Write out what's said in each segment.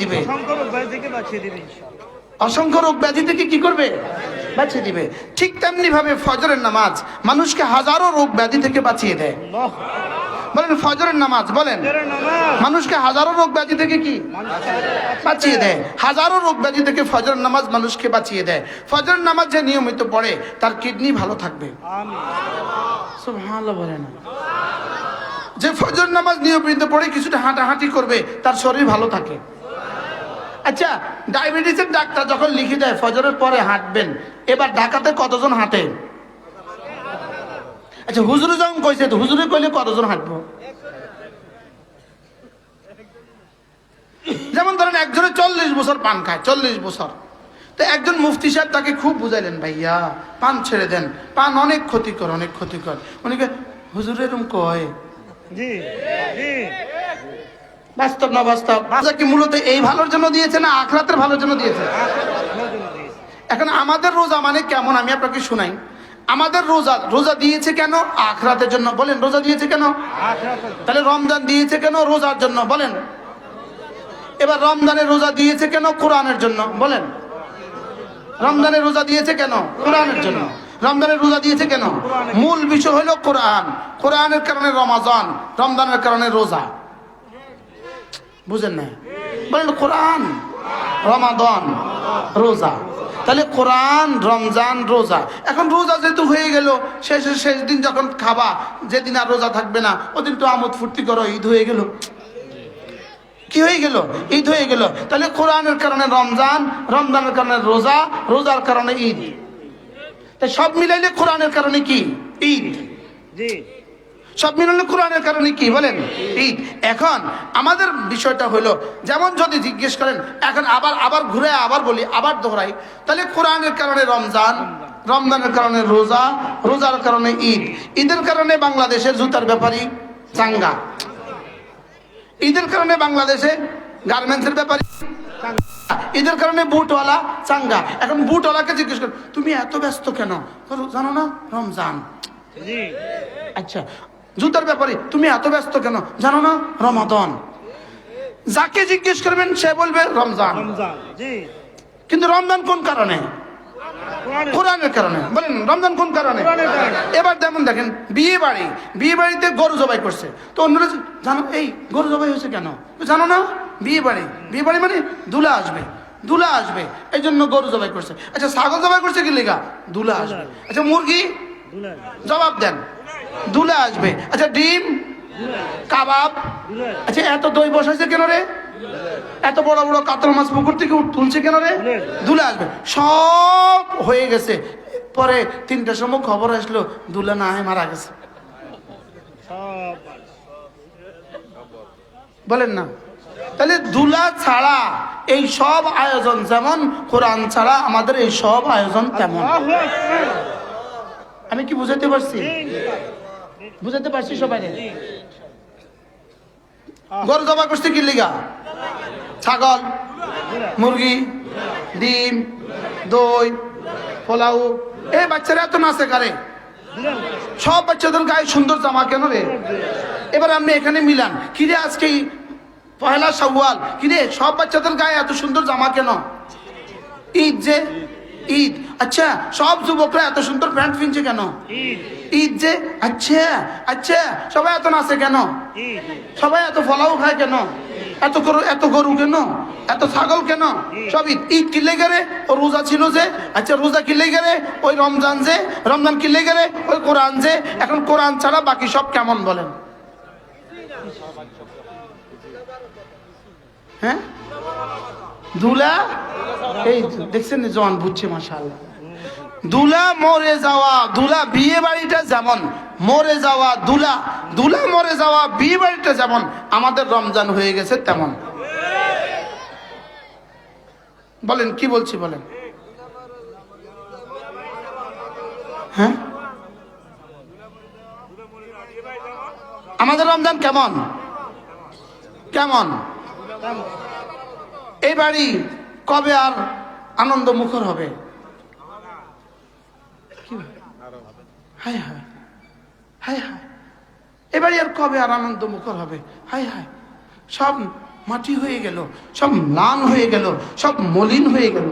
দিবে, অসংখ্য রোগ ব্যাধি থেকে বাঁচিয়ে দিবে ইনশাআল্লাহ। অসংখ্য রোগ ব্যাধি থেকে কি করবে? বাঁচিয়ে দিবে। ঠিক তেমনি ভাবে ফজরের নামাজ মানুষকে হাজারো রোগ ব্যাধি থেকে বাঁচিয়ে দেয়। আল্লাহ বলেন ফজরের নামাজ, বলেন ফজরের নামাজ মানুষকে হাজারো রোগ ব্যাধি থেকে কি বাঁচিয়ে দেয়? হাজারো রোগ ব্যাধি থেকে ফজরের নামাজ মানুষকে বাঁচিয়ে দেয়। ফজরের নামাজ যে নিয়মিত পড়ে তার কিডনি ভালো থাকবে। আমিন। সুবহানাল্লাহ বলেন। যে ফজর নামাজ নিয়মিত পড়ে কিছুটা হাঁটাহাঁটি করবে তার শরীর ভালো থাকে। আচ্ছা, ডায়াবেটিসের ডাক্তার যখন লিখে দেয় ফজরের পরে হাঁটবেন, এবার ঢাকাতে কতজন হাঁটে? আচ্ছা, হুজুরে যখন কইছে তো হুজুরে কইলে কতজন হাঁটবো? যেমন ধরেন একজনে 40 বছর পান খায়, 40 বছর। তো একজন মুফতি সাহেব তাকে খুব বুঝাইলেন, ভাইয়া পান ছেড়ে দেন, পান অনেক ক্ষতিকর, অনেক ক্ষতিকর। উনিকে হুজুর এরকম কয়, জি জি বাস্তব না বাস্তব? কি মূলত এই ভালোর জন্য দিয়েছে না আখিরাতের ভালোর জন্য দিয়েছে? এখন আমাদের রোজা মানে কেমন আমি আপনাকে শুনাই। আমাদের রোজা দিয়েছে কেন? আখিরাতের জন্য। বলেন রোজা দিয়েছে কেন? তাহলে রমজান দিয়েছে কেন? রোজার জন্য। বলেন এবার রমজানের রোজা দিয়েছে কেন? কোরআনের জন্য। বলেন রমজানের রোজা দিয়েছে কেন? কোরআনের জন্য। রমজানের রোজা দিয়েছে কেন? মূল বিষয় হলো কোরআন। কোরআনের কারণে রমাজান, রমজানের কারণে রোজা। বুঝেন না? বলেন কোরআন, রমাদান, রোজা। তাহলে কোরআন, রমজান, রোজা। এখন রোজা যেহেতু হয়ে গেল, শেষ দিন যখন খাবা, যেদিন আর রোজা থাকবে না ওদিন তো আমোদ ফুর্তি করো, ঈদ হয়ে গেল। কি হয়ে গেল? ঈদ হয়ে গেল। তাহলে কোরআনের কারণে রমজান, রমজানের কারণে রোজা, রোজার কারণে ঈদ। তাই সব মিলাইলে কোরআনের কারণে কি? ঈদ। জি সব মিলাইলে কোরআনের কারণে কি? বলেন ঈদ। এখন আমাদের বিষয়টা হলো, যেমন যদি জিজ্ঞেস করেন, এখন আবার ঘুরে আবার বলি, আবার দোহরাই, তাহলে কোরআনের কারণে রমজান, রমজানের কারণে রোজা, রোজার কারণে ঈদ। ঈদের কারণে বাংলাদেশের জুতার ব্যাপারী চাঙ্গা। ঈদের কারণে বাংলাদেশে গার্মেন্টসের ব্যাপারী, ঈদের কারণে বুটওয়ালা চাঙ্গা। এখন বুটওয়ালাকে জিজ্ঞেস করেন, তুমি এত ব্যস্ত কেন? জানো না রমজান। জি আচ্ছা, জুতার ব্যাপারে তুমি এত ব্যস্ত কেন? জানো না রমাদান। যাকে জিজ্ঞেস করবেন সে বলবে রমজান। রমজান। জি কিন্তু রমজান কোন কারণে? কোরআনের কারণে। বলেন রমজান কোন কারণে? এবার যেমন দেখেন বিয়ে বাড়িতে গরু জবাই করছে, তো অন্যরা জানো এই গরু জবাই হয়েছে কেন? জানো না বিয়ে বাড়ি মানে দুলা আসবে, এই জন্য গরু জবাই করছে। আচ্ছা, ছাগল জবাই করছে কি লেগা? দুলা আসবে। আচ্ছা, মুরগি জবাব দেন, দুলা আসবে। আচ্ছা, ডিম, কাবাব। আচ্ছা, এত দই বসাইছে কেন রে? এত বড় বড় কাতল মাছ পুকুর থেকে তুলছে কেন রে? দুলা আসবে। সব হয়ে গেছে, পরে 3টার সময় খবর আসলো দুলা না হয় মারা গেছে। বলেন না? তাহলে দুলা ছাড়া এই সব আয়োজন যেমন, কোরআন ছাড়া আমাদের এই সব আয়োজন তেমন। আমি কি বুঝাতে পারছি? বুঝাতে পারছি সবাই? গরু জবাই করছে কি লিগা? ছাগল, মুরগি, ডিম, দই, পোলাও। এই বাচ্চারা এত নাচে কারে? সব বাচ্চাদের গায়ে সুন্দর জামা কেন রে? এবার আপনি এখানে মিলান, কিরে আজকে পহেলা শাওয়াল, কিরে সব বাচ্চাদের গায়ে এত সুন্দর জামা কেন? ঈদ যে ঈদ। আচ্ছা, সব যুবকরা এত সুন্দর প্যান্ট কিনছে কেন? ঈদ যে। আচ্ছা, সবাই এত নাচে কেন? সবাই এত ফলাও খায় কেন? এত গরু কেন? এত ছাগল কেন? সব ঈদ কিনলে গেলে ও রোজা ছিল যে। আচ্ছা, রোজা কিনলে গেলে ওই রমজান যে, রমজান কিনলে গেলে ওই কোরআন যে। এখন কোরআন ছাড়া বাকি সব কেমন বলেন? হ্যাঁ, দুলা। এই দেখছেন জন বুঝছে মাশাআল্লাহ। দুলা মরে যাওয়া, দুলা বিয়ে বাড়িটা যেমন মরে যাওয়া, দুলা মরে যাওয়া বিয়ে বাড়িটা যেমন আমাদের রমজান হয়ে গেছে তেমন। বলেন কি বলছি বলেন? হ্যাঁ, আমাদের রমজান কেমন কেমন? এই বাড়ি কবে আর আনন্দ মুখর হবে? হায় হায় হায় হায়, এবারে আর কবে আর আনন্দ মুখর হবে? হায় হায়, সব মাটি হয়ে গেল, সব ম্লান হয়ে গেল, সব মলিন হয়ে গেল।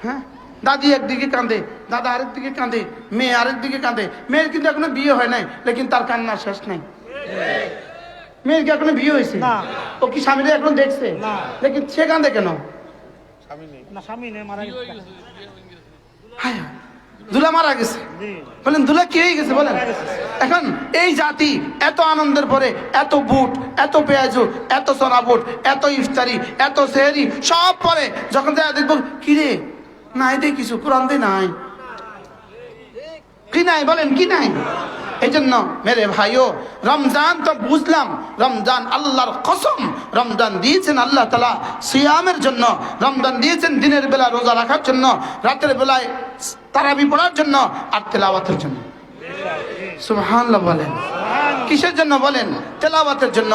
হ্যাঁ, দাদি একদিকে কাঁদে, দাদা আরেক দিকে কাঁদে, মেয়ে আরেক দিকে কাঁদে। মেয়ের কিন্তু এখনো বিয়ে হয় নাই, লেকিন তার কান্নার শেষ নাই। মেয়ের কি এখনো বিয়ে হয়েছে? না। ও কি স্বামীরা এখন দেখছে? না। লেকিন সে কাঁদে কেন? না, স্বামী নেই, মারা গেছে। হায় হায়, দুলা মারা গেছে। জি। বলেন দুলা কি হয়ে গেছে বলেন? এখন এই জাতি এত আনন্দের পরে এত বুট, এত পেঁয়াজু, এত সোনা বুট, এত ইফতারি, এত সেহরি সব পরে যখন দেখা দেখবো কি রে নাই দে কিছু, কোরআন দে নাই, কি নাই বলেন, কি নাই? এই জন্য মেরে ভাইও, রমজান তো বুঝলাম, রমজান আল্লাহর কসম, রমজান দিয়েছেন আল্লাহ তাআলা সিয়ামের জন্য, রমজান দিয়েছেন দিনের বেলা রোজা রাখার জন্য, রাতের বেলায় তারাবি পড়ার জন্য, আর তেলাওয়াতের জন্য। সুবহানাল্লাহ বলেন। কিসের জন্য বলেন? তেলাওয়াতের জন্য।